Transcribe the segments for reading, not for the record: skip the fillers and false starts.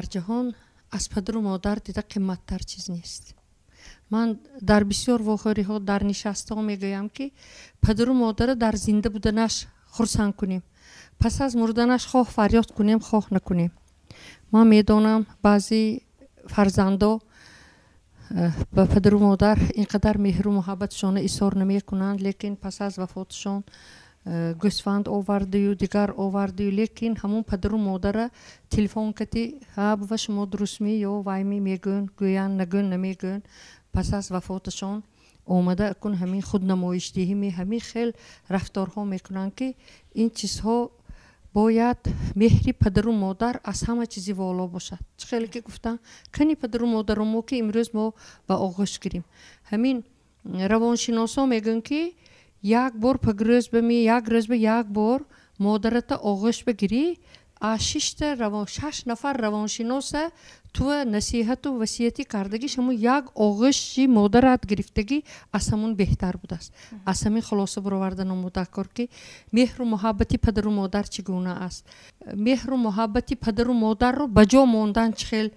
در جهان از پدر و مادر دیده قیمت‌تر چیز نیست. من در بسیار واقعی‌ها در نشسته‌ها میگویم که پدر و مادر در زنده بودنش خرسند کنیم. پس از مردنش خواه فریاد کنیم خواه نکنیم. من میدونم بعضی فرزندا به پدر و مادر اینقدر مهر و محبتشان ایثار نمی‌کنند، لیکن پس از وفاتشان گوسفند آورده و دیگر آورده، لیکن همون پدر و مادر تلفن کتی ها و شما درست می یا وایمی میگن گویان نگن نمیگن، پس از وفاتشان آمده کن همین خود نمایشدهی می همین خیل رفتارها میکنن که این چیزها باید مهری پدر و مادر از همه چیزی والا باشد. خیلی که گفتن کنی پدر و مادر ما که امروز ما به آغوش گیریم. همین روانشناسا میگن که یک بار پگروز بمی یک روز به یک بار مادرت آغوش بگیری، شش نفر روانشناس تو نصیحت و وصیتی کردگی شما یک آغوشی مادرت گرفتگی از همون بهتر بود است. از همین خلاصه برآوردن مذکر که مهر و محبتی پدر و مادر چگونه است. مهر و محبتی پدر و مادر رو بجا ماندن خیلی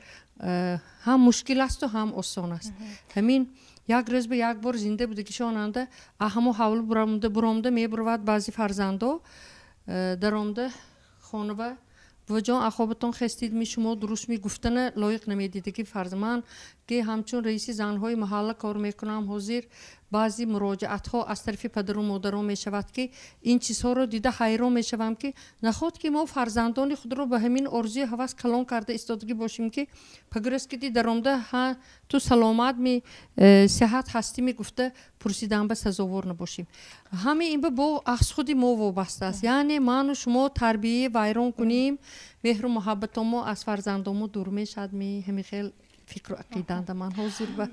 هم مشکل است و هم آسان است. همین یک روز به یک بار زنده بودگیشان انده همو حول برامده میبرود بعضی فرزندا درامده خانوه و جان اخوابتون خستید می شما درست می گفتن لایق نمیدیده که فرض من که همچون رئیس زنهای محله کار میکنم حاضر بعضی مراجعت ها از طرف پدر و مادر می شود که این چیزها رو دیده حیران می شوم که نخواد که ما فرزندان خود رو به همین ارزی هوس کلان کرده استادگی باشیم که پگرس که درامده ها تو سلامت می صحت هستی می گفته پرسیدن به سزاوار نباشیم. همه این به با اخص خودی ما وابسته است. یعنی من و شما تربیه ویران کنیم مهر و محبت ما از فرزندامو دور می شد. می همین خیلی فکر و عقیدند من حاضر به